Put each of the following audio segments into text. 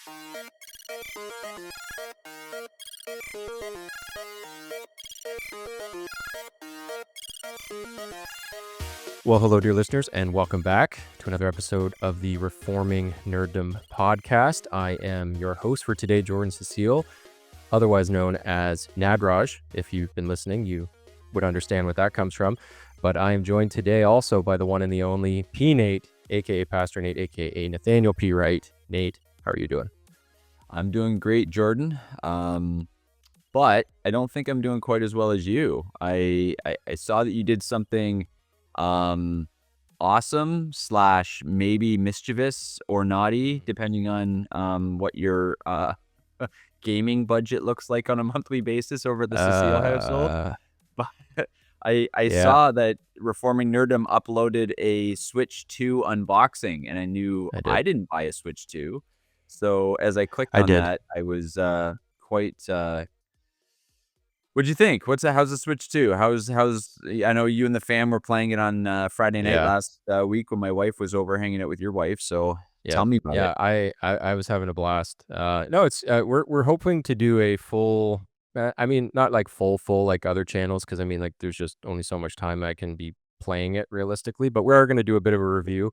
Well, hello, dear listeners, and welcome back to another episode of the Reforming Nerdom podcast. I am your host for today, Jordan Cecile, otherwise known as Nadraj. If you've been listening, you would understand what that comes from. But I am joined today also by the one and the only P. Nate, aka Pastor Nate, aka Nathaniel P. Wright. Nate, how are you doing? I'm doing great, Jordan. But I don't think I'm doing quite as well as you. I saw that you did something awesome / maybe mischievous or naughty, depending on what your gaming budget looks like on a monthly basis over at the Cecile household. But I saw that Reforming Nerdom uploaded a Switch 2 unboxing, and I knew I didn't buy a Switch 2. So as I clicked on that, I was quite. What'd you think? How's the Switch 2? How's I know you and the fam were playing it on Friday night last week when my wife was over hanging out with your wife. So tell me about it. Yeah, I was having a blast. No, it's we're hoping to do a full. I mean, not like full like other channels, because I mean, like there's just only so much time I can be playing it realistically. But we're going to do a bit of a review.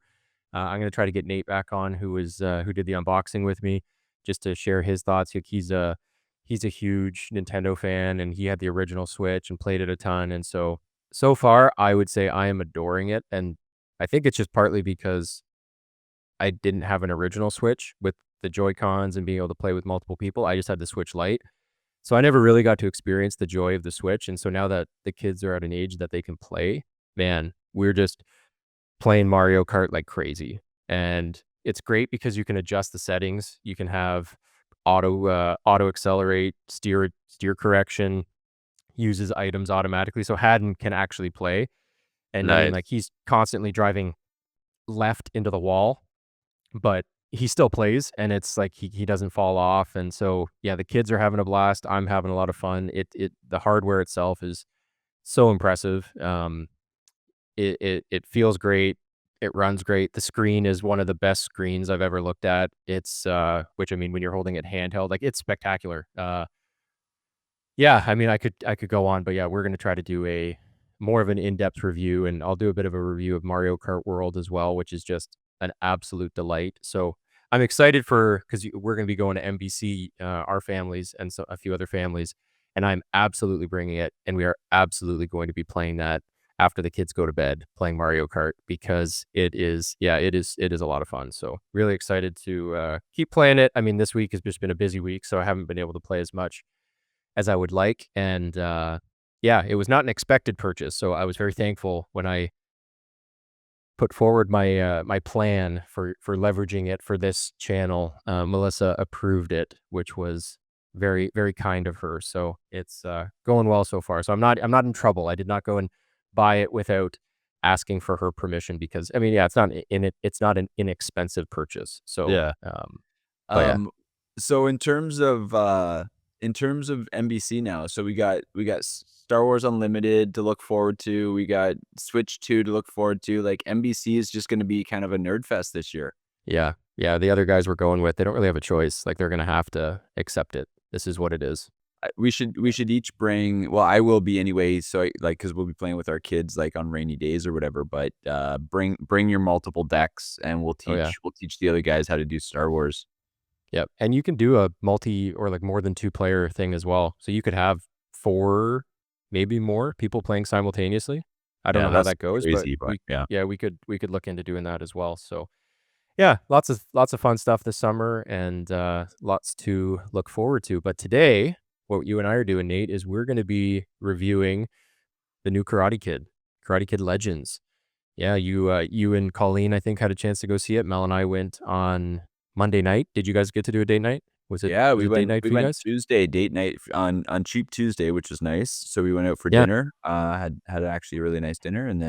I'm going to try to get Nate back on, who did the unboxing with me, just to share his thoughts. He's a huge Nintendo fan, and he had the original Switch and played it a ton. And so far, I would say I am adoring it. And I think it's just partly because I didn't have an original Switch with the Joy-Cons and being able to play with multiple people. I just had the Switch Lite. So I never really got to experience the joy of the Switch. And so now that the kids are at an age that they can play, man, we're just playing Mario Kart like crazy. And it's great because you can adjust the settings. You can have auto accelerate, steer correction, uses items automatically. So Haddon can actually play. And I mean, like, he's constantly driving left into the wall, but he still plays, and it's like he doesn't fall off. And so yeah, the kids are having a blast. I'm having a lot of fun. The hardware itself is so impressive. It feels great. It runs great. The screen is one of the best screens I've ever looked at. It's which, I mean, when you're holding it handheld, like, it's spectacular. Yeah, I mean, I could go on, but yeah, we're gonna try to do a more of an in-depth review, and I'll do a bit of a review of Mario Kart World as well, which is just an absolute delight. So I'm excited because we're gonna be going to NBC, our families and so a few other families, and I'm absolutely bringing it, and we are absolutely going to be playing that after the kids go to bed, playing Mario Kart, because it is a lot of fun. So really excited to keep playing it. I mean, this week has just been a busy week, so I haven't been able to play as much as I would like. And yeah, it was not an expected purchase, so I was very thankful when I put forward my my plan for leveraging it for this channel. Melissa approved it, which was very, very kind of her. So it's going well so far. So I'm not in trouble. I did not go and buy it without asking for her permission, because I mean, yeah, it's not an inexpensive purchase. So Yeah. but yeah. So in terms of NBC now, so we got Star Wars Unlimited to look forward to. We got Switch 2 to look forward to. Like, NBC is just going to be kind of a nerd fest this year. Yeah. The other guys we're going with, they don't really have a choice. Like, they're gonna have to accept it. This is what it is. We should each bring. Well, I will be anyway. So because we'll be playing with our kids like on rainy days or whatever. But bring your multiple decks, and we'll teach the other guys how to do Star Wars. Yep. And you can do a multi or like more than 2-player thing as well. So you could have 4, maybe more people playing simultaneously. I don't know how that goes, crazy, but yeah, we could look into doing that as well. So yeah, lots of fun stuff this summer, and lots to look forward to. But today, what you and I are doing, Nate, is we're going to be reviewing the new Karate Kid Legends. Yeah, you and Colleen, I think, had a chance to go see it. Mel and I went on Monday night. Did you guys get to do a date night? Was it date night for you guys? Tuesday, date night on Cheap Tuesday, which was nice. So we went out for dinner. Had actually a really nice dinner, and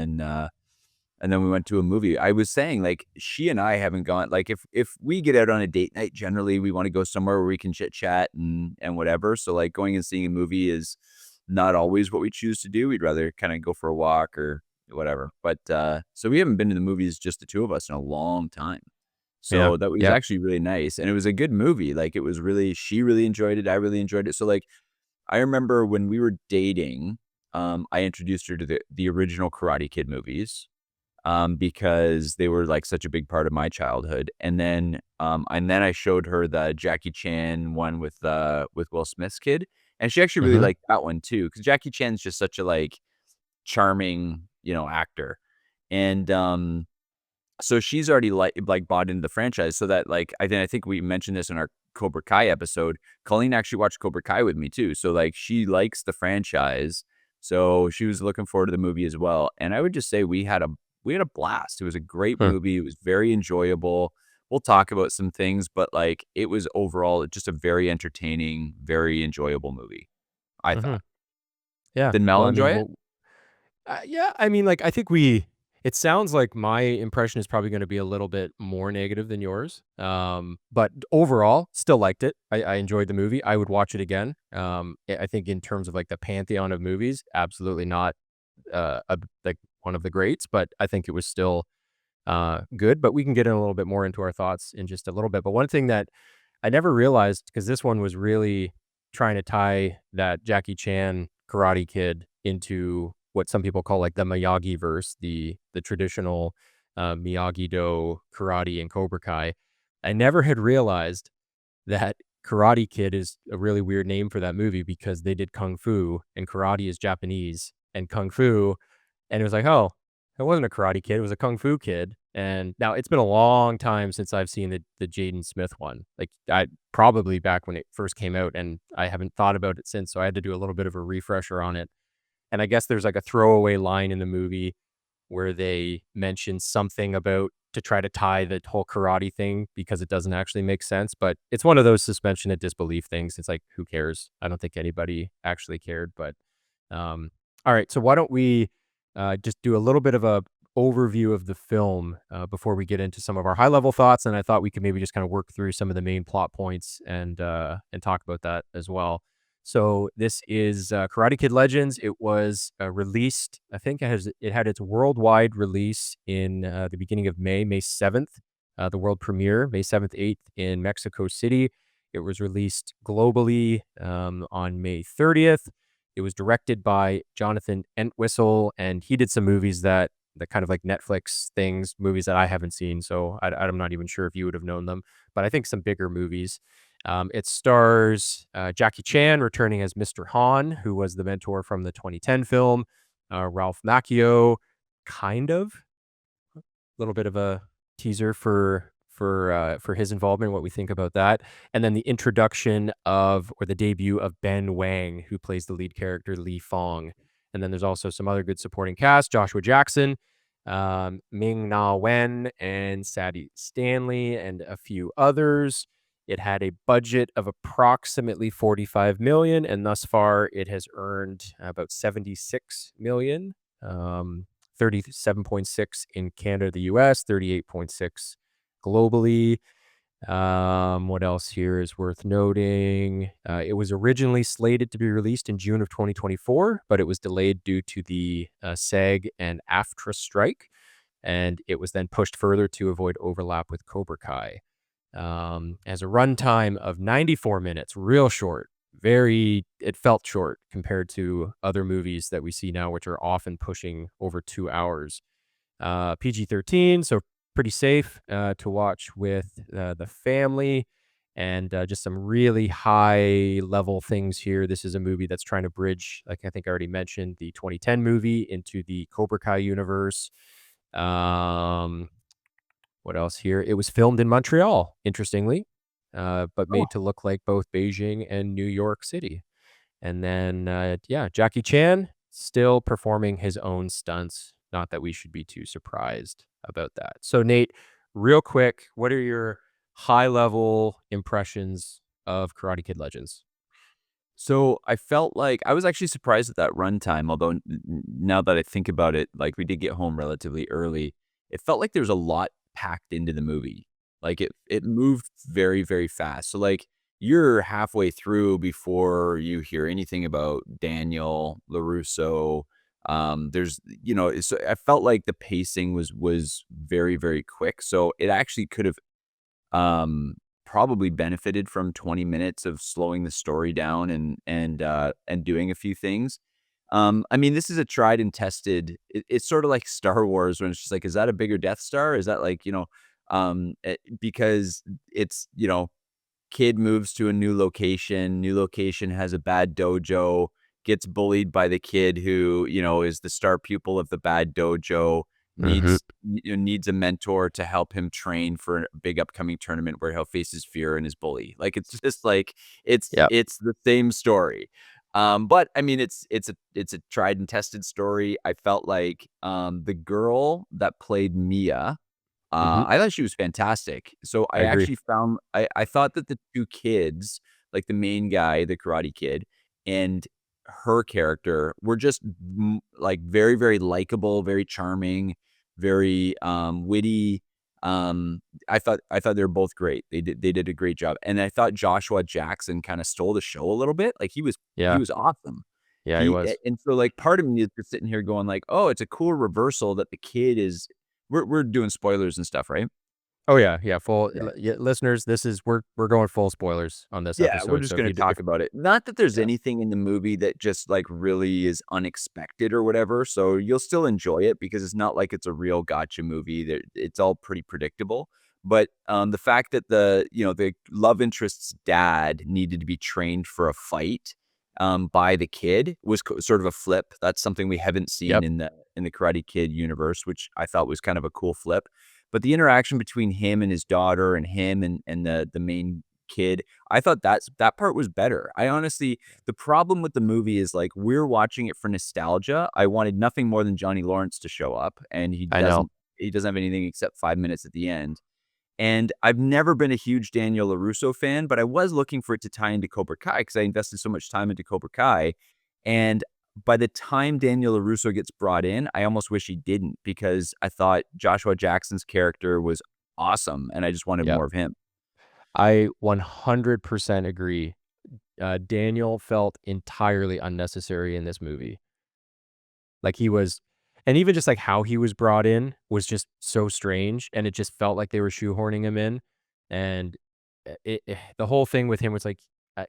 then we went to a movie. I was saying, like, she and I haven't gone, like, if we get out on a date night, generally we want to go somewhere where we can chit chat and whatever. So like going and seeing a movie is not always what we choose to do. We'd rather kind of go for a walk or whatever. But so we haven't been to the movies, just the two of us, in a long time. Yeah. So that was Yep. actually really nice, and it was a good movie. Like, it was really she really enjoyed it, I really enjoyed it. So, like, I remember when we were dating, I introduced her to the original Karate Kid movies, because they were, like, such a big part of my childhood, and then I showed her the Jackie Chan one with Will Smith's kid, and she actually really Mhm. liked that one too, because Jackie Chan's just such a, like, charming, actor, and, so she's already like bought into the franchise so that like I think we mentioned this in our Cobra Kai episode. Colleen actually watched Cobra Kai with me too. So like she likes the franchise. So she was looking forward to the movie as well. And I would just say we had a blast. It was a great Hmm. movie. It was very enjoyable. We'll talk about some things, but like it was overall just a very entertaining, very enjoyable movie, I Mhm. thought. Yeah. Did Mel Well, I mean, enjoy it? well, yeah, I mean, like, I think it sounds like my impression is probably gonna be a little bit more negative than yours, but overall, still liked it. I enjoyed the movie. I would watch it again. I think in terms of, like, the pantheon of movies, absolutely not, like, one of the greats, but I think it was still, good, but we can get in a little bit more into our thoughts in just a little bit. But one thing that I never realized, because this one was really trying to tie that Jackie Chan Karate Kid into what some people call, like, the Miyagi verse, the traditional, Miyagi-Do karate and Cobra Kai. I never had realized that Karate Kid is a really weird name for that movie because they did kung fu, and karate is Japanese, and kung fu and it was like, "Oh, it wasn't a Karate Kid, it was a Kung Fu Kid." And now it's been a long time since I've seen the Jaden Smith one. Like, I probably back when it first came out, and I haven't thought about it since, so I had to do a little bit of a refresher on it. And I guess there's, like, a throwaway line in the movie where they mention something about to try to tie the whole karate thing because it doesn't actually make sense, but it's one of those suspension of disbelief things. It's like, who cares? I don't think anybody actually cared, but um, all right, so why don't we just do a little bit of a overview of the film before we get into some of our high level thoughts, and I thought we could maybe just kind of work through some of the main plot points and talk about that as well. So this is Karate Kid Legends. It was released. I think it had its worldwide release in the beginning of May, May 7th. The world premiere, May 7th, 8th in Mexico City. It was released globally on May 30th. It was directed by Jonathan Entwistle, and he did some movies that kind of like Netflix things, movies that I haven't seen. So I'm not even sure if you would have known them, but I think some bigger movies. It stars Jackie Chan returning as Mr. Han, who was the mentor from the 2010 film. Ralph Macchio, kind of little bit of a teaser for his involvement, what we think about that, and then the introduction of or the debut of Ben Wang, who plays the lead character Li Fong, and then there's also some other good supporting cast: Joshua Jackson, Ming Na Wen, and Sadie Stanley, and a few others. It had a budget of approximately 45 million, and thus far it has earned about 76 million. 37.6 in Canada, the US, 38.6 globally. What else here is worth noting? It was originally slated to be released in June of 2024, but it was delayed due to the SAG and AFTRA strike, and it was then pushed further to avoid overlap with Cobra Kai. Has a runtime of 94 minutes, real short. It felt short compared to other movies that we see now, which are often pushing over 2 hours. PG-13, so pretty safe to watch with the family. And just some really high level things here. This is a movie that's trying to bridge, like I think I already mentioned, the 2010 movie into the Cobra Kai universe. Um, what else here? It was filmed in Montreal, interestingly, but Oh, made to look like both Beijing and New York City. And then, yeah, Jackie Chan still performing his own stunts. Not that we should be too surprised about that. So, Nate, real quick, what are your high level impressions of Karate Kid Legends? so I felt like I was actually surprised at that runtime, although now that I think about it, like we did get home relatively early. It felt like there was a lot packed into the movie. Like it moved very, very fast. So like you're halfway through before you hear anything about Daniel LaRusso. There's so I felt like the pacing was very, very quick. So it actually could have probably benefited from 20 minutes of slowing the story down and doing a few things. I mean, this is a tried and tested it's sort of like Star Wars when it's just like, is that a bigger Death Star? Is that like, because it's, kid moves to a new location has a bad dojo, gets bullied by the kid who, is the star pupil of the bad dojo, Mhm. needs a mentor to help him train for a big upcoming tournament where he'll face his fear and his bully. Like, it's just like Yep. it's the same story. But I mean, it's a tried and tested story. I felt like, the girl that played Mia, Mhm. I thought she was fantastic. So I I agree. actually found I thought that the 2 kids, like the main guy, the karate kid, and her character were just like very, very likable, very charming, very witty. Um, I thought they were both great. They did a great job. And I thought Joshua Jackson kind of stole the show a little bit. Like he Yeah. was awesome. Yeah, he was. And so like part of me is just sitting here going like, "Oh, it's a cool reversal that the kid is." We're doing spoilers and stuff, right? Oh, yeah, yeah, full Yeah. yeah, listeners, this is we're going full spoilers on this Yeah, we're episode, just so if gonna you d if talk about it. Not that there's yeah. anything in the movie that just, like, really is unexpected or whatever, so you'll still enjoy it because it's not like it's a real gotcha movie, that it's all pretty predictable, but, the fact that the love interest's dad needed to be trained for a fight, by the kid was sort of a flip. That's something we haven't seen Yep. in the Karate Kid universe, which I thought was kind of a cool flip, but the interaction between him and his daughter and him and the main kid, I thought that part was better. I honestly the problem with the movie is, like, we're watching it for nostalgia. I wanted nothing more than Johnny Lawrence to show up, and I know. he doesn't have anything except 5 minutes at the end. And I've never been a huge Daniel LaRusso fan, but I was looking for it to tie into Cobra Kai because I invested so much time into Cobra Kai. And by the time Daniel LaRusso gets brought in, I almost wish he didn't because I thought Joshua Jackson's character was awesome, and I just wanted Yep. more of him. I 100% agree. Daniel felt entirely unnecessary in this movie. Like, he was and even just, like, how he was brought in was just so strange, and it just felt like they were shoehorning him in, and, the whole thing with him was like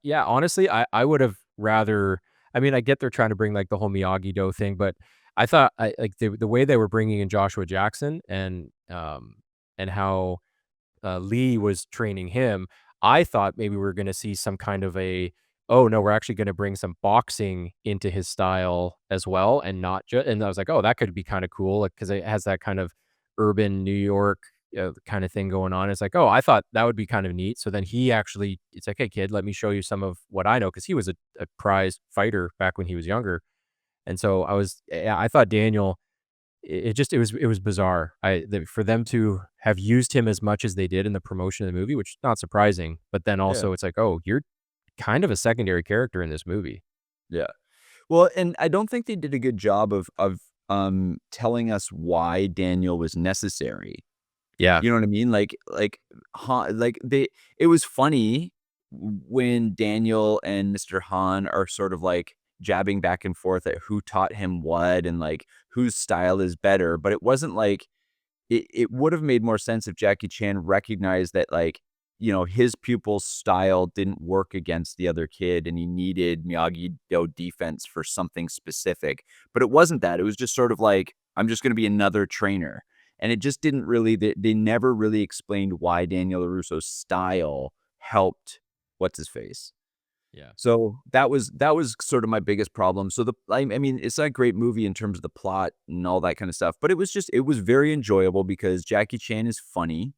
yeah, honestly, I would've rather I mean, I get they're trying to bring, like, the whole Miyagi-Do thing, but I thought like, the way they were bringing in Joshua Jackson and how Lee was training him, I thought maybe we were gonna see some kind of "Oh, no, we're actually gonna bring some boxing into his style as well," and not just. And I was like, "Oh, that could be kinda cool," like, 'cause it has that kind of urban New York, kinda thing going on. It's like, "Oh, I thought that would be kind of neat." So then he actually it's like, "Hey, kid, let me show you some of what I know," 'cause he was a prized fighter back when he was younger. And so yeah, I thought Daniel it was bizarre. For them to have used him as much as they did in the promotion of the movie, which is not surprising, but then Yeah. also it's like, "Oh, you're kind of a secondary character in this movie." Yeah. Well, and I don't think they did a good job of telling us why Daniel was necessary. Yeah, You know what I mean? Like they it was funny when Daniel and Mr. Han are sort of like jabbing back and forth at who taught him what and like whose style is better, but it wasn't like it would have made more sense if Jackie Chan recognized that, like, his pupil's style didn't work against the other kid, and he needed Miyagi-Do defense for something specific, but it wasn't that, it was just sort of like, "I'm just gonna be another trainer," and it just didn't really they never really explained why Daniel LaRusso's style helped what's his face. yeah, So, that was sort of my biggest problem. So I mean, it's not a great movie in terms of the plot and all that kind of stuff, but it was very enjoyable because Jackie Chan is funny.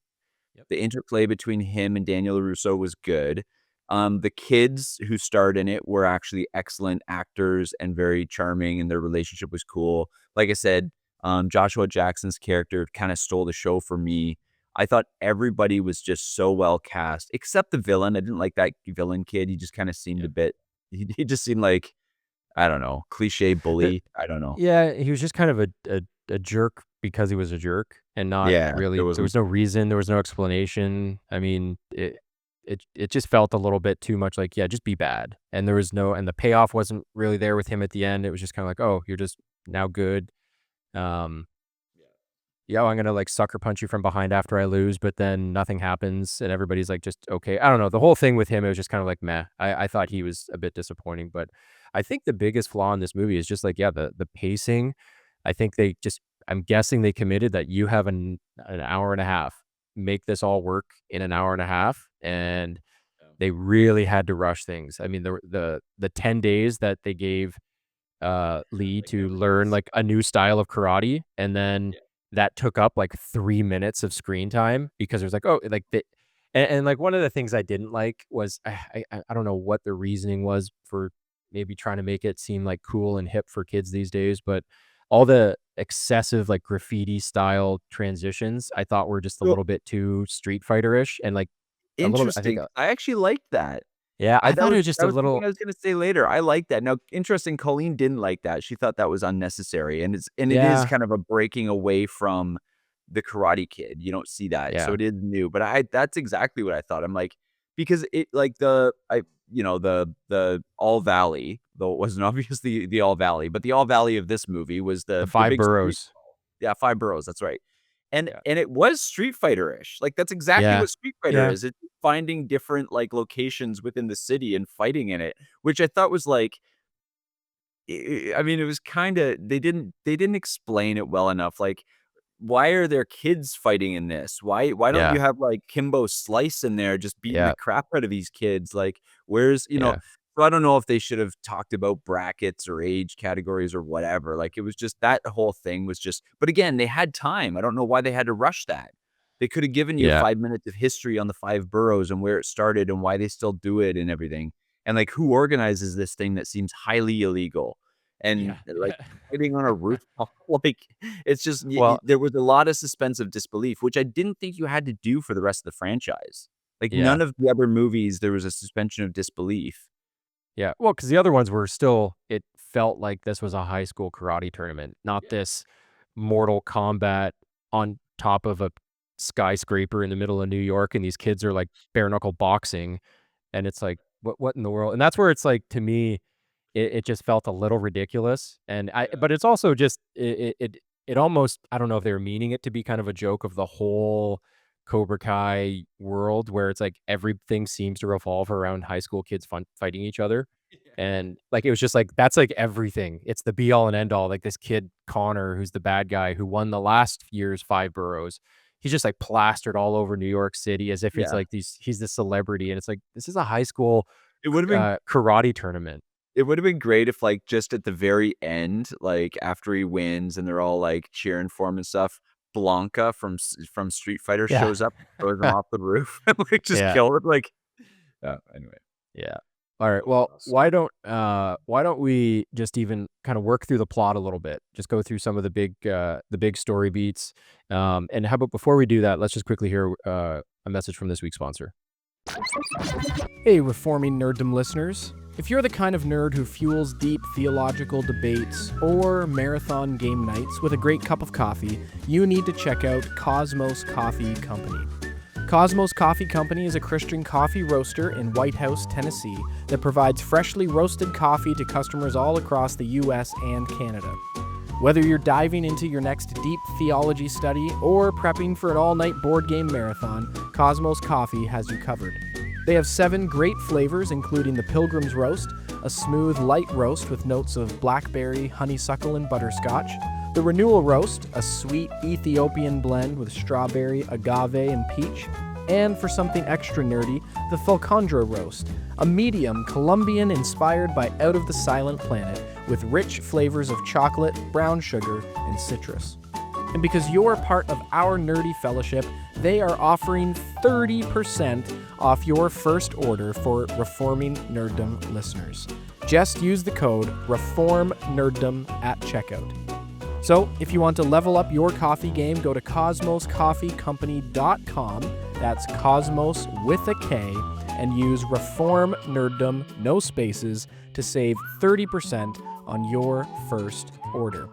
yep, The interplay between him and Daniel LaRusso was good. The kids who starred in it were actually excellent actors and very charming, and their relationship was cool. Like I said, Joshua Jackson's character kind of stole the show for me. I thought everybody was just so well cast, except the villain. I didn't like that villain kid. He just kind of seemed yeah. a bit. He just seemed like I don't know, cliche The bully. I don't know. Yeah, he was just kind of a jerk because he was a jerk and not Yeah, really there was no reason, there was no explanation. I mean, it just felt a little bit too much like, yeah, just be bad. And there was no and the payoff wasn't really there with him at the end. It was just kinda like, "Oh, you're just now good." Um "Yo, I'm gonna, like, sucker punch you from behind after I lose," but then nothing happens, and everybody's, like, just okay. I don't know, the whole thing with him, it was just kind of like, meh. I thought he was a bit disappointing, but I think the biggest flaw in this movie is just, like, yeah, the pacing. I think they just I'm guessing they committed that you have an hour and a half. Make this all work in an hour and a half, and Yeah. they really had to rush things. I mean, the 10 days that they gave Lee Like to everything learn, was like, a new style of karate, and then yeah. that took up, like, 3 minutes of screen time because it was like, oh, like, the like, one of the things I didn't like was I don't know what the reasoning was for maybe trying to make it seem, like, cool and hip for kids these days, but all the excessive, like, graffiti style transitions, I thought were just a So little bit too Street Fighter-ish and, like, a little bit I think, interesting. I actually liked that. yeah, I thought it was just That a was something little, I was gonna say later. I like that. Now, interesting, Colleen didn't like that. She thought that was unnecessary, and it is yeah, kind of a breaking away from the Karate Kid. You don't see that, so yeah, it is new. But I that's exactly what I thought. I'm like, because it like the All Valley, though it wasn't obviously the All Valley, but the All Valley of this movie was the the 5 big street. boroughs. Yeah, 5 boroughs. That's right. Yeah. And it was Street Fighter-ish. Like, that's exactly Yeah. what Street Fighter Yeah. is. It's finding different, like, locations within the city and fighting in it, which I thought was, like I mean, it was kinda they didn't explain it well enough, like, why are there kids fighting in this? Why don't Yeah. you have, like, Kimbo Slice in there just beating the Yeah. crap out of these kids? Like, where's Yeah. so I don't know if they should have talked about brackets or age categories or whatever, like, it was just that whole thing was just but again, they had time, I don't know why they had to rush that. They coulda given you Yeah. 5 minutes of history on the 5 boroughs and where it started and why they still do it and everything, and, like, who organizes this thing that seems highly illegal, and, Yeah. like, Yeah. fighting on a rooftop, like, it's just y Well, there was a lot of suspense of disbelief, which I didn't think you had to do for the rest of the franchise. Like, yeah. none of the other movies, there was a suspension of disbelief. Yeah. Well, because the other ones were still it felt like this was a high school karate tournament, not Yeah. this Mortal Kombat on top of a skyscraper in the middle of New York, and these kids are, like, bare knuckle boxing, and it's like, what in the world? And that's where it's like, to me, it just felt a little ridiculous, and I Yeah. but it's also just it almost I don't know if they were meaning it to be kind of a joke of the whole Cobra Kai world where it's like everything seems to revolve around high school kids fighting each other, and, like, it was just like, that's, like, everything. It's the be all and end all, like, this kid, Connor, who's the bad guy who won the last year's 5 boroughs, he's just, like, plastered all over New York City as if it's Yeah. like he's the celebrity, and it's like, this is a high school, It would've been karate tournament. it would've been great if, like, just at the very end, like, after he wins and they're all, like, cheering for him and stuff, Blanca from Street Fighter Yeah. shows up, throws him off the roof, and, like, just Yeah. kill him, like anyway. Yeah. Alright, That was well, awesome. why don't we just even kinda work through the plot a little bit? Just go through some of the big story beats, and how about before we do that, let's just quickly hear, a message from this week's sponsor. Hey, Reforming Nerdom listeners. If you're the kind of nerd who fuels deep theological debates or marathon game nights with a great cup of coffee, you need to check out Cosmos Coffee Company. Cosmos Coffee Company is a Christian coffee roaster in White House, Tennessee, that provides freshly roasted coffee to customers all across the US and Canada. Whether you're diving into your next deep theology study or prepping for an all-night board game marathon, Cosmos Coffee has you covered. They have 7 great flavors, including the Pilgrim's Roast, a smooth, light roast with notes of blackberry, honeysuckle, and butterscotch, the Renewal Roast, a sweet Ethiopian blend with strawberry, agave, and peach, and for something extra nerdy, the Falcondra Roast, a medium Colombian inspired by Out of the Silent Planet with rich flavors of chocolate, brown sugar, and citrus. And because you're part of our nerdy fellowship, they are offering 30% off your first order for Reforming Nerdom listeners. Just use the code REFORMNERDOM at checkout. So, if you want to level up your coffee game, go to cosmoscoffeecompany.com, that's Cosmos with a K, and use Reform Nerdom, no spaces, to save 30% on your first order.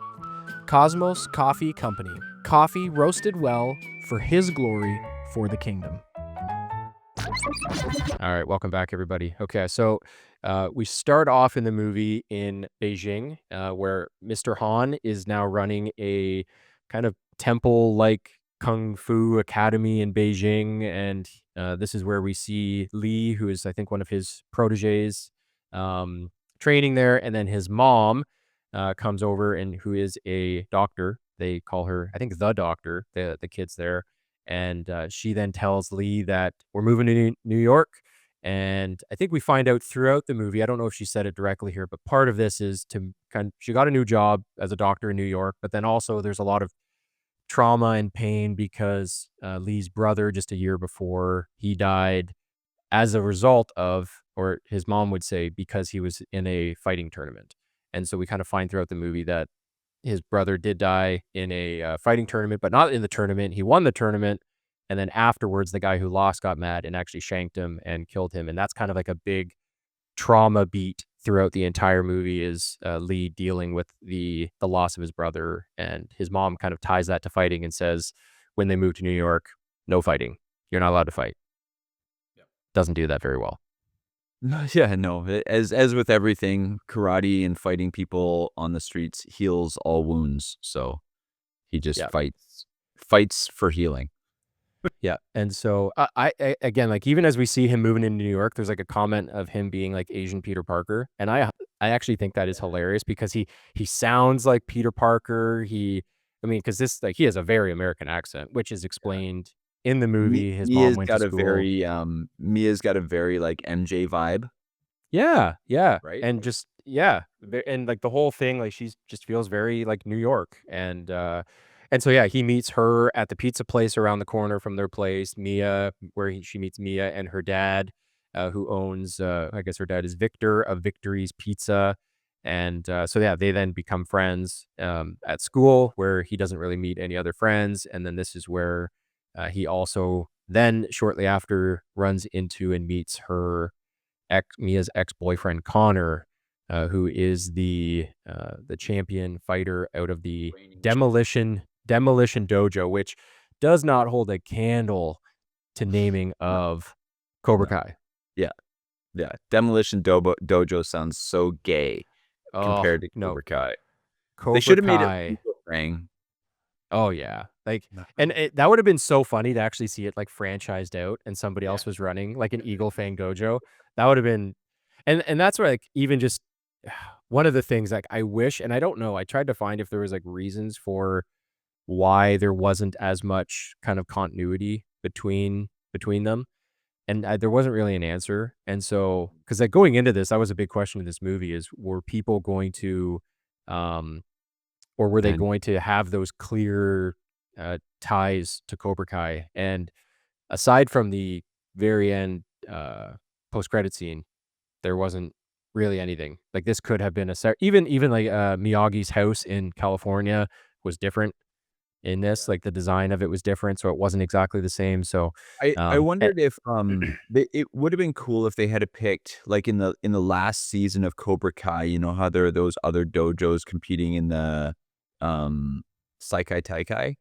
Cosmos Coffee Company. Coffee roasted well for his glory, for the kingdom. All right, welcome back, everybody. Okay, so we start off in the movie in Beijing, where Mr. Han is now running a kind of temple-like kung fu academy in Beijing, and this is where we see Lee, who is I think one of his proteges, um, training there, and then his mom comes over and who is a doctor. They call her, I think, the doctor. The kids there, and she then tells Lee that we're moving to New York. And I think we find out throughout the movie. I don't know if she said it directly here, but part of this is to she got a new job as a doctor in New York, but then also there's a lot of trauma and pain because Lee's brother, just a year before he died, as a result of, or his mom would say, because he was in a fighting tournament. And so we kind of find throughout the movie that his brother did die in a fighting tournament, but not in the tournament. He won the tournament. And then afterwards, the guy who lost got mad and actually shanked him and killed him. And that's kind of like a big trauma beat throughout the entire movie is Lee dealing with the loss of his brother, and his mom kind of ties that to fighting and says, when they move to New York, no fighting. You're not allowed to fight. Doesn't do that very well. No, yeah, no. As with everything, karate and fighting people on the streets heals all wounds. So he just Yeah. fights for healing. Yeah, and so I again, like, even as we see him moving into New York, there's, like, a comment of him being, like, Asian Peter Parker, and I actually think that is hilarious because he sounds like Peter Parker, I mean, because this, like, he has a very American accent, which is explained in the movie. His mom went to school. Mia's got a very like MJ vibe, Yeah, yeah, right? and just yeah, and, like, the whole thing, like, she's just feels very, like, New York, and so, yeah, he meets her at the pizza place around the corner from their place, Mia, where she meets Mia and her dad, who owns, I guess her dad is Victor of Victory's Pizza, and, so, yeah, they then become friends, at school where he doesn't really meet any other friends, and then this is where, he also then shortly after runs into and meets Mia's ex-boyfriend Connor, who is the champion fighter out of the Reigning champ. Demolition Dojo, which does not hold a candle to naming No, of Cobra no. Kai. Yeah, yeah. Dojo sounds so gay Oh, compared to no, Cobra Kai. They Cobra should have made it Kai. legal ring. Oh, yeah, like, No. and that would have been so funny to actually see it, like, franchised out and somebody Yeah. else was running, like, an Eagle Fang Dojo. That would have been, and that's where, like, even just one of the things, like, I wish, and I don't know, I tried to find if there was, like, reasons for why there wasn't as much kind of continuity between them, and, there wasn't really an answer, and so, because like, going into this, that was a big question in this movie is, were people going to, um or were they And going to have those clear, ties to Cobra Kai? And aside from the very end, post-credit scene, there wasn't really anything. Like, this could have been even, like, Miyagi's house in California was different in this, like, the design of it was different, so it wasn't exactly the same, so, I eh wondered if, it would have been cool if they had picked, like, in the last season of Cobra Kai, you know how there are those other dojos competing in the, um, Seikai Taikai?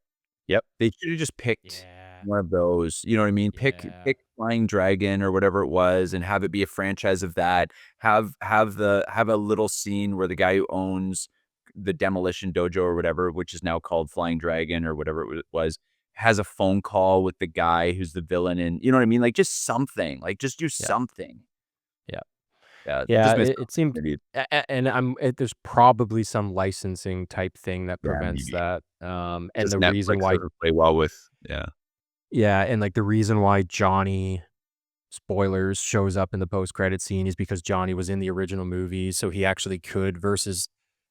Yep. They should have just picked Yeah. one of those, you know what I mean? Yeah. Pick Flying Dragon or whatever it was and have it be a franchise of that. Have a little scene where the guy who owns the Demolition Dojo or whatever, which is now called Flying Dragon or whatever it was, has a phone call with the guy who's the villain and you know what I mean? Like, just something, like, just do Yeah. something. Yeah. Yeah, Yeah, just missed it seemed, opportunity. and there's probably some licensing type thing that Yeah, prevents maybe. that, and Just the reason Netflix why, doesn't play well with yeah. yeah, and, like, the reason why Johnny, spoilers, shows up in the post-credit scene is because Johnny was in the original movie, so he actually could versus,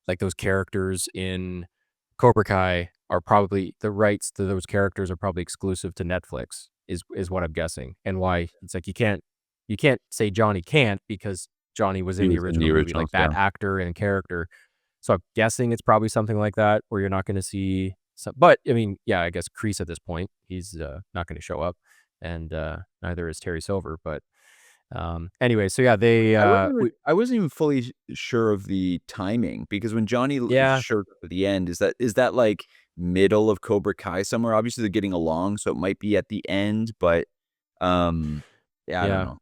like, those characters in Cobra Kai are probably the rights to those characters are probably exclusive to Netflix is what I'm guessing, and why it's like you can't say Johnny can't because Johnny was He in the was in original the movie, originals, like, that yeah. actor and character. So I'm guessing it's probably something like that where you're not gonna see some, but, I mean, yeah, I guess Kreese at this point, he's, not gonna show up, and, neither is Terry Silver, but, anyway, so yeah, I wasn't even fully sure of the timing because when Johnny yeah, showed up at the end, is that, like, middle of Cobra Kai somewhere? Obviously, they're getting along, so it might be at the end, but, um, yeah, I don't yeah. know.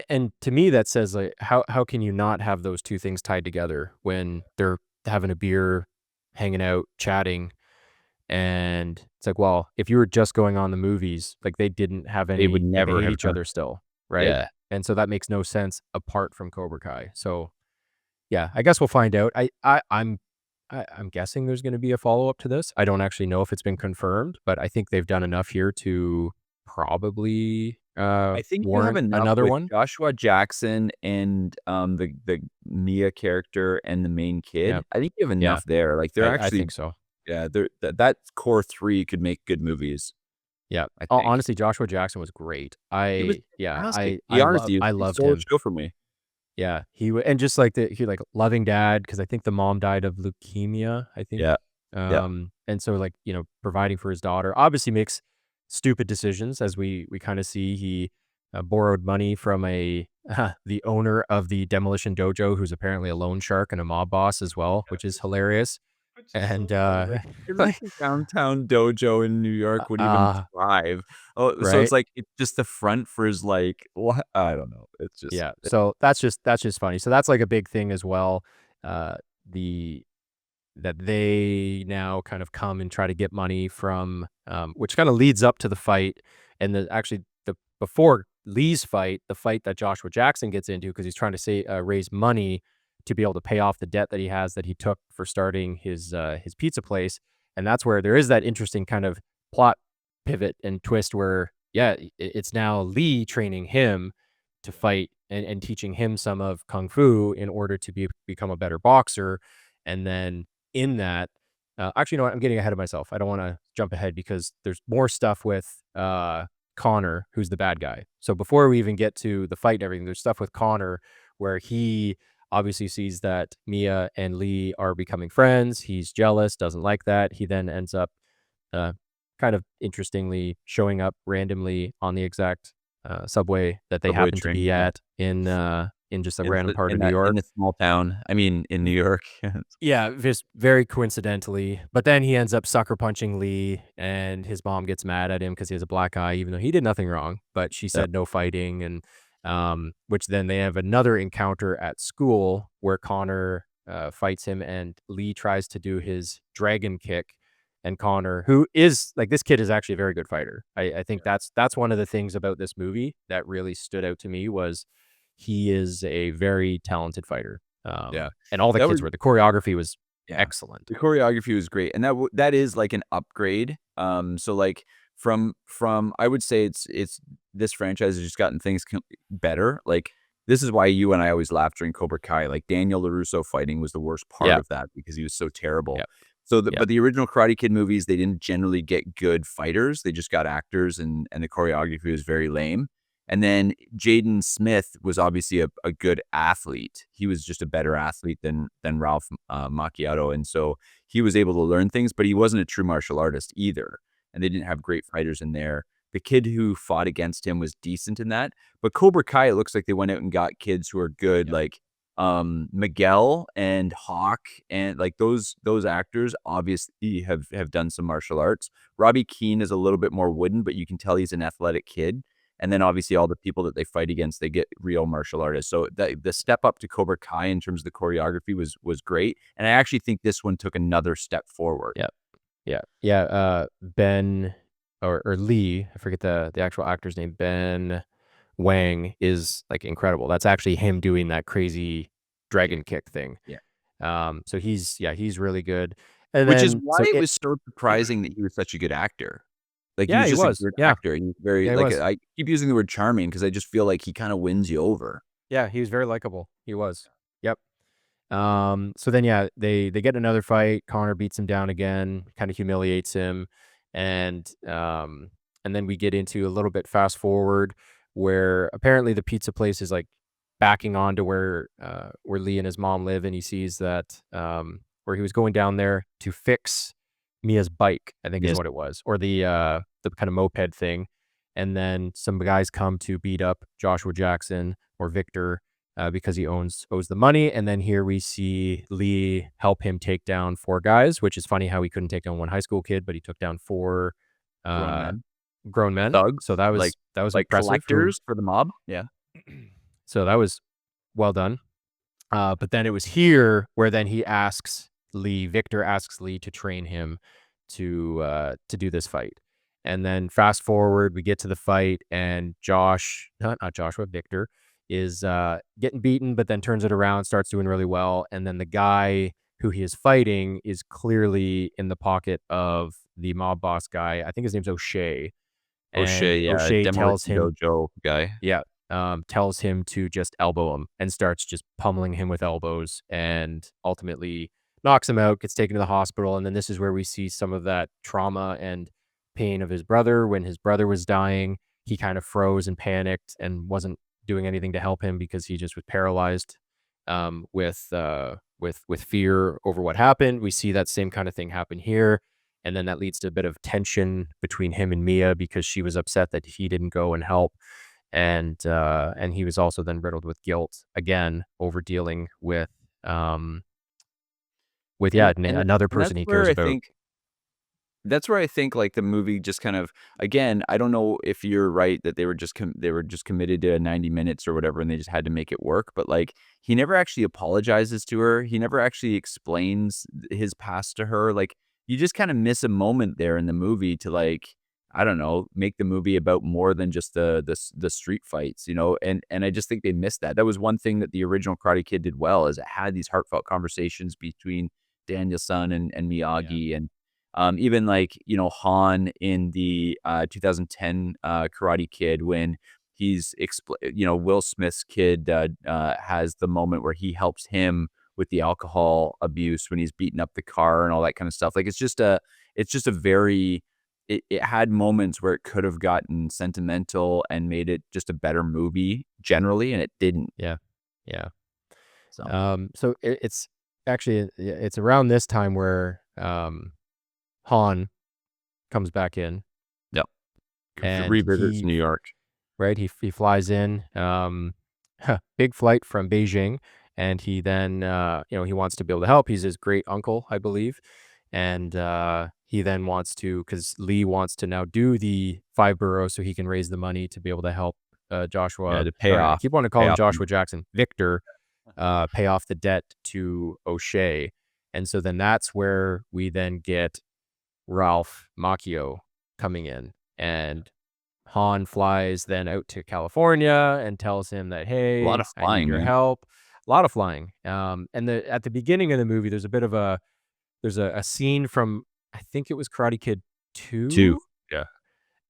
And to me, that says, like, how can you not have those 2 things tied together when they're having a beer, hanging out, chatting? And it's like, well, if you were just going on the movies, like they didn't have They would any, like they never hate have each done. other still, right? Yeah. And so that makes no sense apart from Cobra Kai. So yeah, I guess we'll find out. I'm guessing there's going to be a follow up to this. I don't actually know if it's been confirmed, but I think they've done enough here to probably I think you have warrant enough another with one. Joshua Jackson and, the Mia character and the main Yeah, kid. I think you have yeah, enough there. Like, they're I actually think so. yeah, they're that core 3 could make good movies, Yeah. I Oh, think. honestly, Joshua Jackson was great. He was I yeah, fantastic. To be I honest love with you, I he loved stole the him. show from me. Yeah, and just like he like loving dad because I think the mom died of leukemia, I think. Yeah, yeah. And so like, providing for his daughter obviously makes stupid decisions as we kind of see he borrowed money from a the owner of the demolition dojo who's apparently a loan shark and a mob boss as well, which is hilarious. Which is And so hilarious. It's like like the downtown dojo in New York would even uh thrive. Oh, so it's right? like it's just the front for his, like, what? I don't know. It's just Yeah. So that's just funny. So that's like a big thing as well. The That they now kind of come and try to get money from, which kind of leads up to the fight, and the before Lee's fight, the fight that Joshua Jackson gets into because he's trying to raise money to be able to pay off the debt that he has that he took for starting his pizza place, and that's where there is that interesting kind of plot pivot and twist where, yeah, it's now Lee training him to fight and teaching him some of kung fu in order to become a better boxer, and then in that actually, you know what? I'm getting ahead of myself. I don't wanna jump ahead because there's more stuff with, Connor, who's the bad guy. So before we even get to the fight and everything, there's stuff with Connor where he obviously sees that Mia and Lee are becoming friends. He's jealous, doesn't like that. He then ends up, uh, kind of interestingly showing up randomly on the exact, subway that they subway happen to train, be yeah. in just a random part In of New that in York. the small town. I mean, in New York. Yeah, just very coincidentally, but then he ends up sucker punching Lee, and his mom gets mad at him because he has a black eye, even though he did nothing wrong, but she Yep, said no fighting, and, which then they have another encounter at school where Connor, fights him, and Lee tries to do his dragon kick, and Connor, who is like, this kid is actually a very good fighter. I think that's one of the things about this movie that really stood out to me was he is a very talented fighter. yeah. And all the That kids was were the choreography was yeah. excellent. The choreography was great, and that is like an upgrade. So like from I would say it's this franchise has just gotten things better. Like this is why you and I always laughed during Cobra Kai. Like Daniel LaRusso fighting was the worst part Yeah, of that because he was so terrible. yeah, So yeah, but the original Karate Kid movies, they didn't generally get good fighters. They just got actors and the choreography was very lame. And then Jaden Smith was obviously a good athlete. He was just a better athlete than Ralph, Macchiato, and so he was able to learn things, but he wasn't a true martial artist either, and they didn't have great fighters in there. The kid who fought against him was decent in that, but Cobra Kai, it looks like they went out and got kids who are good, yeah, like, Miguel and Hawk, and, like, those actors obviously have done some martial arts. Robbie Keane is a little bit more wooden, but you can tell he's an athletic kid. And then obviously all the people that they fight against, they get real martial artists. So the step up to Cobra Kai in terms of the choreography was great. And I actually think this one took another step forward. yeah, yeah, yeah, Ben or Lee, I forget the actual actor's name, Ben Wang is, like, incredible. That's actually him doing that crazy Yeah, dragon kick thing. yeah. So he's really good. And Which is then why so it it was so surprising that he was such a good actor. Like he Yeah, was he just a was. good Yeah, actor. He was very yeah, he like was. I keep using the word charming because I just feel like he kind of wins you over. Yeah, he was very likable. He was. Yep. So then, yeah, they get another fight. Connor beats him down again, kind of humiliates him, and then we get into a little bit fast forward where apparently the pizza place is like backing on to where Lee and his mom live, and he sees that where he was going down there to fix Mia's bike, I think is Yes, what it was, or the kind of moped thing, and then some guys come to beat up Joshua Jackson or Victor because he owes the money. And then here we see Lee help him take down four guys, which is funny how he couldn't take down one high school kid, but he took down four grown uh, men, grown men. thugs, So that was like impressive. Who collectors for the mob. Yeah, so that was well done. But then it was here where then Victor asks Lee to train him to do this fight. And then fast forward, we get to the fight, and not Joshua, Victor is getting beaten, but then turns it around, starts doing really well. And then the guy who he is fighting is clearly in the pocket of the mob boss guy. I think his name's O'Shea. And O'Shea, yeah, O'Shea tells Demolition him, Dojo guy. yeah, tells him to just elbow him and starts just pummeling him with elbows and ultimately knocks him out, gets taken to the hospital. And then this is where we see some of that trauma and pain of his brother. When his brother was dying, he kind of froze and panicked and wasn't doing anything to help him because he just was paralyzed with fear over what happened. We see that same kind of thing happen here. And then that leads to a bit of tension between him and Mia because she was upset that he didn't go and help. And he was also then riddled with guilt again over dealing with And another and person he cares about. that's where I think, like, the movie just kind of, again, I don't know if you're right that they were just committed to 90 minutes or whatever, and they just had to make it work, but, like, he never actually apologizes to her. He never actually explains his past to her. Like, you just kinda miss a moment there in the movie to, like, I don't know, make the movie about more than just the street fights, you know? And I just think they missed that. That was one thing that the original Karate Kid did well, is it had these heartfelt conversations between Daniel-san and Yeah. Miyagi, and even, like, you know, Han in the 2010 Karate Kid, when you know, Will Smith's kid has the moment where he helps him with the alcohol abuse when he's beating up the car and all that kind of stuff. Like, it's just a very, it had moments where it could have gotten sentimental and made it just a better movie generally, and it didn't. Yeah. Yeah. So, So it's actually it's around this time where Han comes back in yep. and Revisits New York. right, he flies in, big flight from Beijing, and he then, he wants to be able to help. He's his great uncle, I believe, and, he then wants to, because Lee wants to now do the 5 boroughs so he can raise the money to be able to help, Yeah, Joshua, to pay or I off keep wanting to call pay him off Joshua Jackson, Victor, pay off the debt to O'Shea, and so then that's where we then get Ralph Macchio coming in, and Han flies then out to California and tells him that, a lot "Hey, of I need flying, your man. help." A lot of flying. And at the beginning of the movie, there's a bit of a scene from, I think it was Karate Kid 2. 2, Yeah, I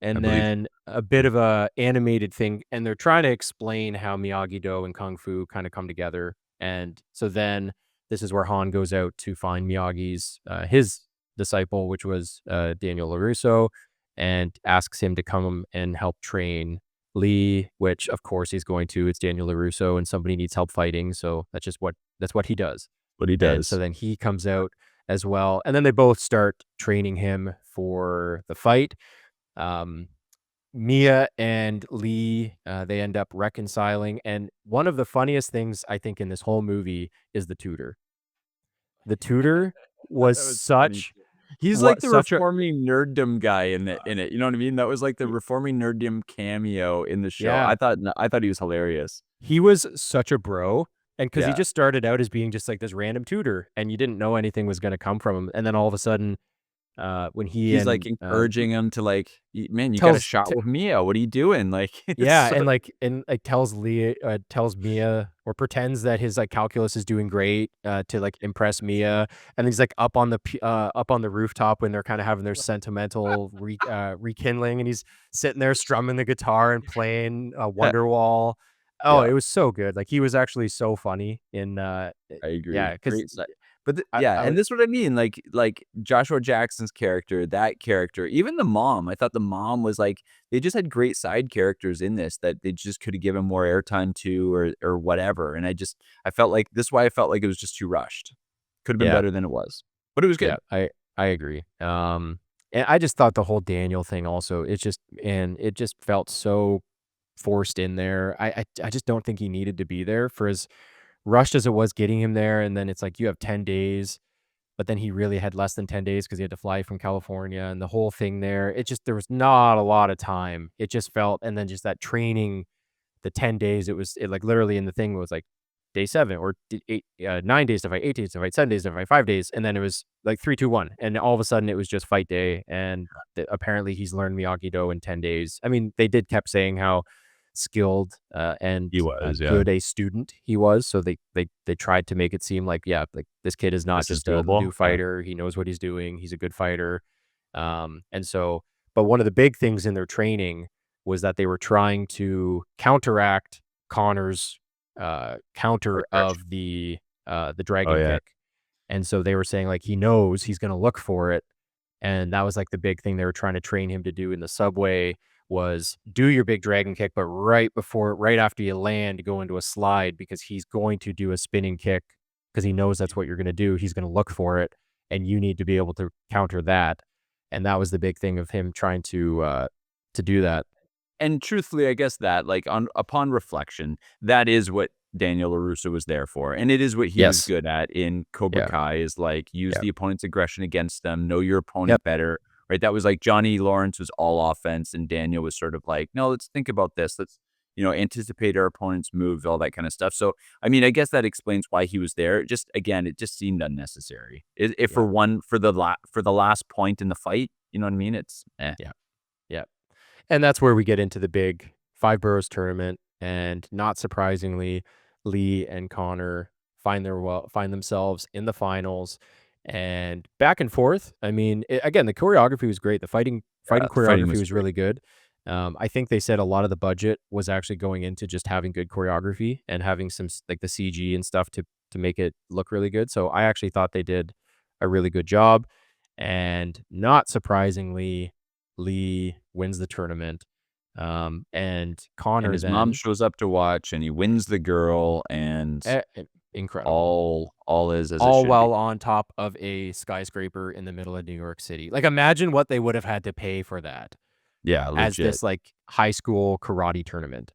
and believe. then a bit of a animated thing, and they're trying to explain how Miyagi-Do and Kung Fu kinda come together, and so then this is where Han goes out to find Miyagi's, his disciple, which was, Daniel LaRusso, and asks him to come and help train Lee, which, of course, he's going to. It's Daniel LaRusso, and somebody needs help fighting, so that's what he does. What he And so does. then he comes out as well, and then they both start training him for the fight. Um, Mia and Lee, they end up reconciling, and one of the funniest things I think in this whole movie is the tutor. The tutor I thought was that was funny such too. He's like what the such a Reforming Nerdom guy in it, you know what I mean? That was like the Reforming Nerdom cameo in the show. yeah, I thought he was hilarious. he was such a bro, and because he Yeah. just started out as being just like this random tutor, and you didn't know anything was gonna come from him, and then all of a sudden, when he He's, like, and, encouraging him to, like, "Y Man, you got a tells shot with Mia. What are you doing?" Like, it's yeah, so and tells Mia or pretends that his, like, calculus is doing great, to, like, impress Mia, and he's, like, up on the rooftop when they're kinda having their sentimental rekindling, and he's sitting there strumming the guitar and playing, Wonderwall. Oh, yeah. it was so good, like, he was actually so funny I yeah, agree. 'cause Great si but th I yeah, I and would this is what I mean, like Joshua Jackson's character, that character, even the mom, I thought the mom was like, they just had great side characters in this that they just coulda given more airtime to, or whatever, and I felt like this is why I felt like it was just too rushed. Could've been yeah. better than it was, but it was Yeah, good. I agree. And I just thought the whole Daniel thing also, it just felt so forced in there. I just don't think he needed to be there for as rushed as it was getting him there. And then it's like you have 10 days, but then he really had less than 10 days because he had to fly from California and the whole thing there. There was not a lot of time. It just felt, and then just that training, the 10 days, it like literally in the thing was like day 7 or 9 days to fight, 8 days to fight, 7 days to fight, 5 days, and then it was like 3, 2, 1, and all of a sudden it was just fight day, and apparently he's learned Miyagi-Do in 10 days. I mean, they did kept saying how skilled and He was, yeah. good a student he was, so they tried to make it seem like, yeah, like this kid is not This is just a doable. new fighter. He knows what he's doing. He's a good fighter. And so, but one of the big things in their training was that they were trying to counteract Connor's counter Aggression. of the Oh, dragon yeah. kick. And so they were saying like he knows he's gonna look for it. And that was like the big thing they were trying to train him to do in the subway was do your big dragon kick, but right after you land, go into a slide because he's going to do a spinning kick because he knows that's what you're gonna do. He's gonna look for it, and you need to be able to counter that. And that was the big thing of him trying to do that. And truthfully, I guess that, like, on upon reflection, that is what Daniel LaRusso was there for, and it is what he was Yes. good at in Cobra Yeah. Kai, is, like, use Yeah. the opponent's aggression against them, know your Yep. opponent better, right? That was like Johnny Lawrence was all offense, and Daniel was sort of like, "No, let's think about this. Let's, anticipate our opponent's moves," all that kinda stuff. So, I mean, I guess that explains why he was there. Just again, it just seemed unnecessary. If Yeah. for the last point in the fight, you know what I mean? It's, eh. Yeah. Yeah. And that's where we get into the big Five Boroughs tournament, and not surprisingly, Lee and Connor find themselves in the finals, and back and forth. I mean, again, the choreography was great. The fighting Yeah, the fighting choreography was was great. really good. I think they said a lot of the budget was actually going into just having good choreography and having some like the CG and stuff to make it look really good. So I actually thought they did a really good job, and not surprisingly, Lee wins the tournament, and And Connor his mom then shows up to watch, and he wins the girl, and incredible. all is as it All should be. while on top of a skyscraper in the middle of New York City. Like, imagine what they would have had to pay for that Yeah, as legit. this, like, high school karate tournament.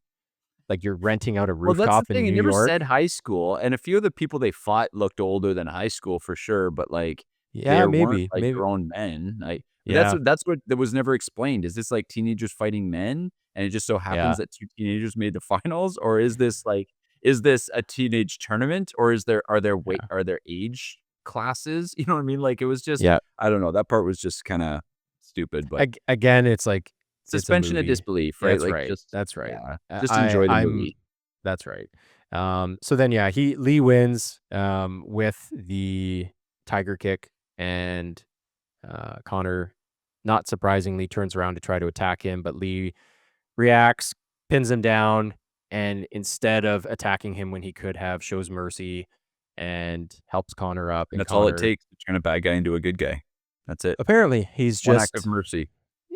Like, you're renting out a Well, that's the rooftop in thing, it New never said York. high school, and a few of the people they fought looked older than high school for sure, but, like, Yeah, there weren't, maybe, like, maybe. grown men. But Yeah, that's what that was never explained. Is this, like, teenagers fighting men, and it just so happens yeah, that 2 teenagers made the finals, or is this, like, is this a teenage tournament, or yeah, are there age classes? You know what I mean? Like, it was just, yeah. I don't know, that part was just kinda stupid, but Again, it's like it's a suspension of movie. disbelief, right? That's Like, right, just, that's right. yeah, just enjoy the I'm movie. That's right. So then, yeah, Lee wins, with the tiger kick, and, Connor, not surprisingly, turns around to try to attack him, but Lee reacts, pins him down, and instead of attacking him when he could have, shows mercy and helps Connor up, And and that's all it Connor takes to turn a bad guy into a good guy. That's it. apparently, he's One act of just mercy.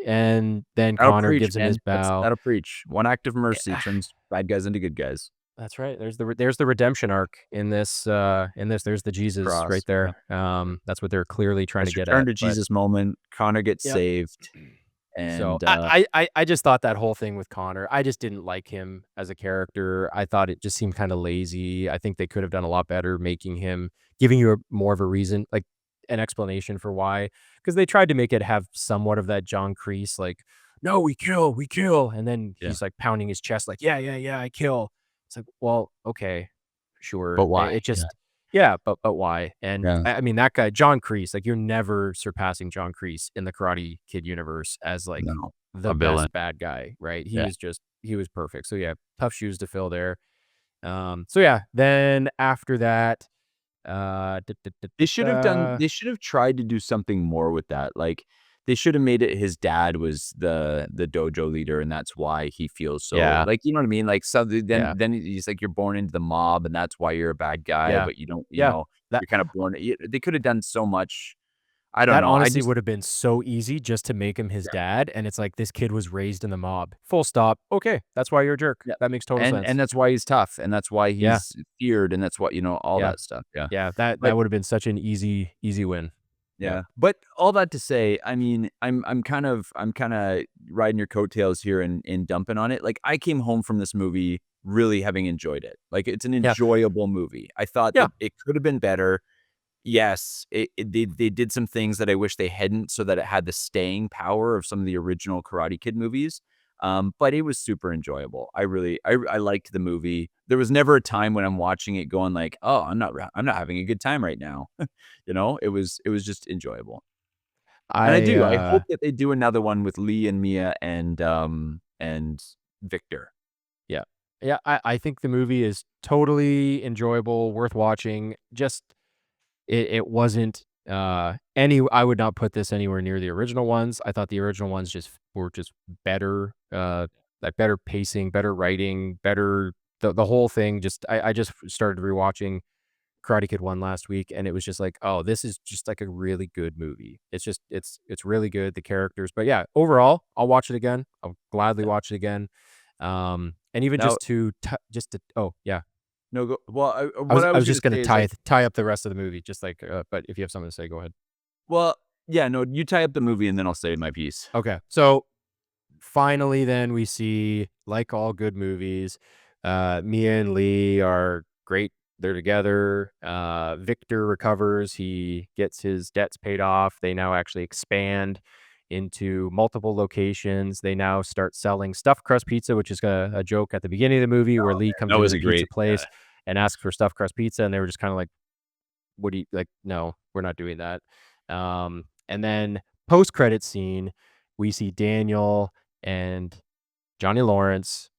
and then That'll Connor preach, gives him his man. bow. That'll preach. One act of mercy Yeah. turns bad guys into good guys. That's right. There's the redemption arc in this, there's the Jesus right Cross, yeah. there. That's what they're clearly trying to Nice get return at, to but Jesus moment. Connor gets yep. saved, So, and, I just thought that whole thing with Connor, I just didn't like him as a character. I thought it just seemed kinda lazy. I think they could have done a lot better making him giving you a more of a reason, like, an explanation for why, because they tried to make it have somewhat of that John Kreese, like, "No, we kill," and then yeah. he's, like, pounding his chest like, "Yeah, yeah, yeah, I kill." It's like, "Well, okay, But sure." why? It Yeah. just yeah, but why? And Yeah. I mean, that guy, John Kreese, like, you're never surpassing John Kreese in the Karate Kid universe as, like, No. the A villain. best bad guy, right? Yeah. He was perfect. So, yeah, tough shoes to fill there. So, yeah, then after that, da, da, da, da, da. They should have tried to do something more with that, like, they should have made it his dad was the dojo leader, and that's why he feels so, Yeah, like, you know what I mean? Like, so yeah, then he's like, "You're born into the mob, and that's why you're a bad guy, yeah, but you don't, yeah. That you're kinda born." They could have done so much. I don't that know, I honestly just, would have been so easy just to make him his yeah, dad, and it's like, this kid was raised in the mob. Full stop. Okay, that's why you're a jerk. yeah, That makes total sense. and that's why he's tough, and that's why Yeah, he's feared, and that's what, all yeah, that stuff, yeah. yeah. That But would have been such an easy win. Yeah, yeah, but all that to say, I mean, I'm kinda riding your coattails here and dumping on it. Like, I came home from this movie really having enjoyed it. Like, it's an yeah, enjoyable movie. I thought yeah, that it could have been better. Yes, they did some things that I wish they hadn't, so that it had the staying power of some of the original Karate Kid movies, but it was super enjoyable. I really I liked the movie. there was never a time when I'm watching it going like, "Oh, I'm not having a good time right now." It was just enjoyable. And I, I hope that they do another one with Lee and Mia and Victor. yeah. Yeah, I think the movie is totally enjoyable, worth watching. Just it wasn't, any I would not put this anywhere near the original ones. I thought the original ones were just better, like, better pacing, better writing, better the whole thing. Just I just started rewatching Karate Kid 1 last week, and it was just like, "Oh, this is just, like, a really good movie." It's just it's really good, the characters, but yeah, overall, I'll watch it again. I'll gladly Yeah. watch it again. And even Now just to oh, yeah. no, go well, what I I was was gonna just gonna say is, like, tie up the rest of the movie, just like, but if you have something to say, go ahead. well, yeah, no, you tie up the movie and then I'll say my piece. Okay, so finally, then we see, like all good movies, Mia and Lee are great. They're together. Victor recovers. He gets his debts paid off. They now actually expand into multiple locations. They now start selling stuffed crust pizza, which is a joke at the beginning of the movie where Lee comes That into was the a pizza great place and asks for stuffed crust pizza, and they were just kind of like, "What do you like? No, we're not doing that." And then post credit scene, we see Daniel and Johnny Lawrence,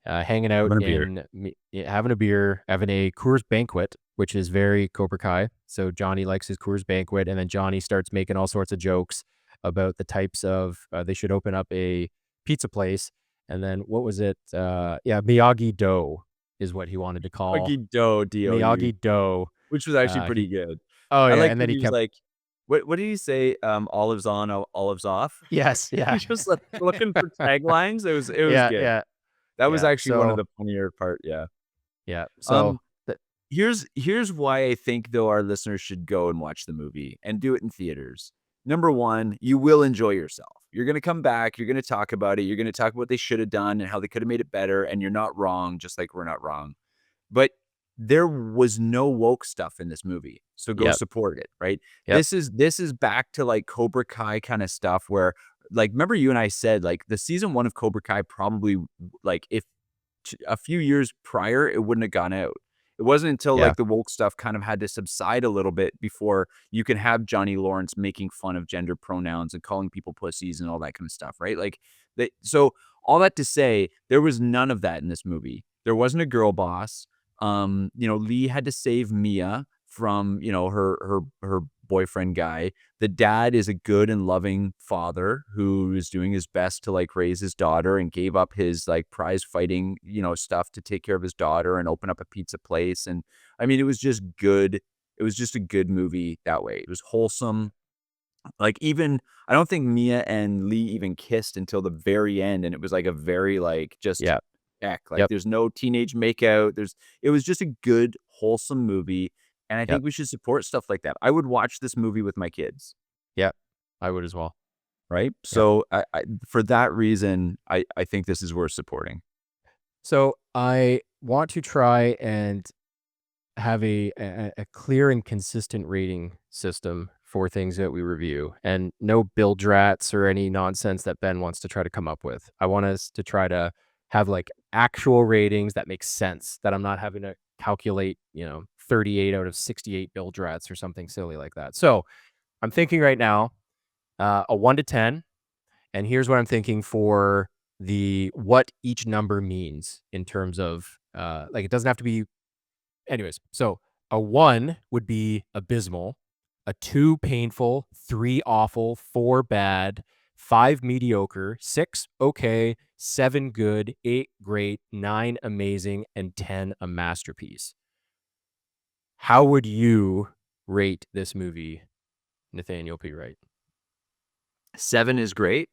hanging out having a beer. in yeah, having a beer, having a Coors Banquet, which is very Cobra Kai. So Johnny likes his Coors Banquet, and then Johnny starts making all sorts of jokes about the types of they should open up a pizza place. And then what was it? Yeah, Miyagi Dough is what he wanted to call Miyagi Do, D-O-U, Miyagi Dough. which was actually He pretty good. oh I yeah, liked and then when he he was kept like, what did he say? Olives on, olives off? yes, yeah, He's just, like, looking for taglines. It was yeah, good. yeah, That was yeah. actually one of So the funnier part, yeah. yeah, so Um, here's why I think, though, our listeners should go and watch the movie and do it in theaters. Number 1, you will enjoy yourself. You're gonna come back, you're gonna talk about it, you're gonna talk about what they should have done and how they could have made it better, and you're not wrong, just like we're not wrong. But there was no woke stuff in this movie, so go yep, support it, right? yep, This is back to, like, Cobra Kai kinda stuff where, like, remember you and I said, like, the season 1 of Cobra Kai probably, like, if a few years prior, it wouldn't have gone out. It wasn't until, yeah, like, the woke stuff kind of had to subside a little bit before you can have Johnny Lawrence making fun of gender pronouns and calling people pussies and all that kind of stuff, right? Like, so all that to say, there was none of that in this movie. There wasn't a girl boss. Lee had to save Mia from, her boyfriend guy. The dad is a good and loving father who is doing his best to, like, raise his daughter and gave up his, like, prize fighting, stuff to take care of his daughter and open up a pizza place, and, I mean, it was just good. It was just a good movie that way. It was wholesome. Like, even I don't think Mia and Lee even kissed until the very end, and it was, like, a very, like, just yeah, heck, like, yep, there's no teenage makeout, it was just a good, wholesome movie, and I yep, think we should support stuff like that. I would watch this movie with my kids, yep. I would as well. right? Yep. So, I for that reason, I think this is worth supporting. So I want to try and have a clear and consistent rating system for things that we review, and no bill drats or any nonsense that Ben wants to try to come up with. I want us to try to have like actual ratings that make sense, that I'm not having to calculate, 38 out of 68 bill drats or something silly like that. So I'm thinking right now, a 1 to 10. And here's what I'm thinking for the what each number means in terms of like it doesn't have to be anyways. So a 1 would be abysmal, a 2 painful, 3 awful, 4 bad, 5 mediocre, 6 okay, 7 good, 8 great, 9 amazing, and 10 a masterpiece. How would you rate this movie, Nathaniel P. Wright? 7 is great.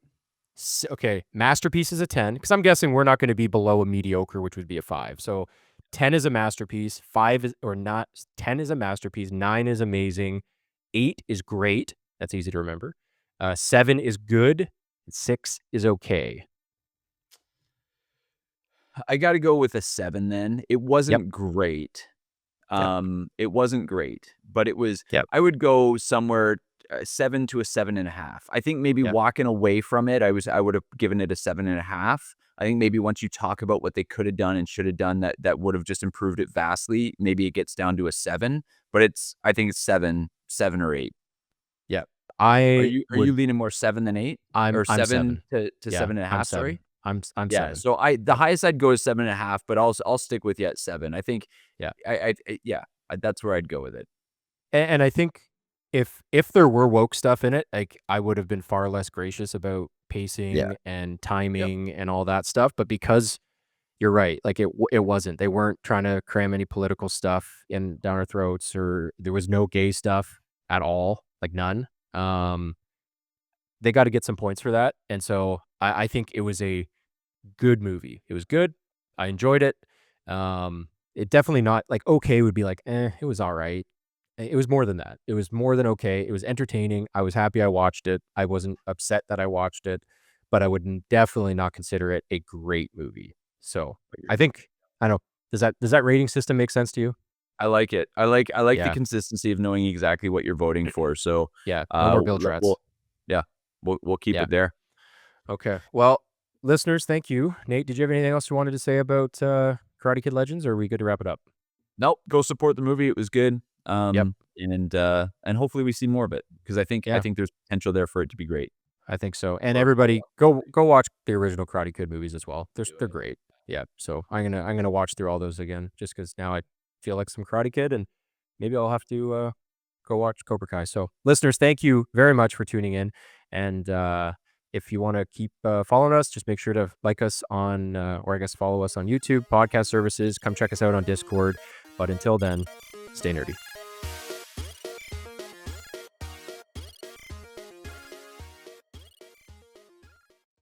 Okay, masterpiece is a 10 because I'm guessing we're not going to be below a mediocre, which would be a 5. So 10 is a masterpiece, 5 is or not 10 is a masterpiece, 9 is amazing, 8 is great. That's easy to remember. 7 is good, and 6 is okay. I gotta go with a 7 then. It Yep. wasn't great. Yep. It wasn't great, but it was Yep. I would go somewhere, 7 to a 7.5. I think maybe Yep. walking away from it, I would have given it a 7.5. I think maybe once you talk about what they could have done and should have done that would have just improved it vastly, maybe it gets down to a 7, but I think it's 7 or 8. Yeah. Are I you would leaning more 7 than 8? Or I'm 7 7. to Yeah, I'm 7.5, 7. sorry? I'm Yeah, 7. so the highest I'd go is 7.5, but I'll stick with you at 7. I think Yeah. yeah, that's where I'd go with it. And I think if there were woke stuff in it, like, I would have been far less gracious about Yeah. pacing and Yep. timing and all that stuff, but because you're right, like, it wasn't. They weren't trying to cram any political stuff in down our throats, or there was no gay stuff at all, like, none. They gotta get some points for that, and so I think it was a good movie. It was good. I enjoyed it. It definitely not like, okay would be like, "Eh, it was alright." It was more than that. It was more than okay. It was entertaining. I was happy I watched it. I wasn't upset that I watched it, but I would definitely not consider it a great movie. So, I think I don't know, does that rating system make sense to you? I like it. I like the Yeah. consistency of knowing exactly what you're voting for, so, Yeah. No more Bill le Trats. we'll yeah, we'll keep Yeah. it there. Okay. Well, listeners, thank you. Nate, did you have anything else you wanted to say about, Karate Kid Legends, or are we good to wrap it up? Nope, go support the movie, it was good, Yep. and hopefully we see more of it, because I Yeah. think there's potential there for it to be great. I think so, and For a everybody lot of go parties. watch the original Karate Kid movies as well. Do They're it. great. Yeah, so I'm gonna watch through all those again just because now I feel like some Karate Kid, and maybe I'll have to, go watch Cobra Kai. So, listeners, thank you very much for tuning in, and, if you wanna keep, following us, just make sure to like us on, or I guess follow us on YouTube, podcast services, come check us out on Discord, but until then, stay nerdy.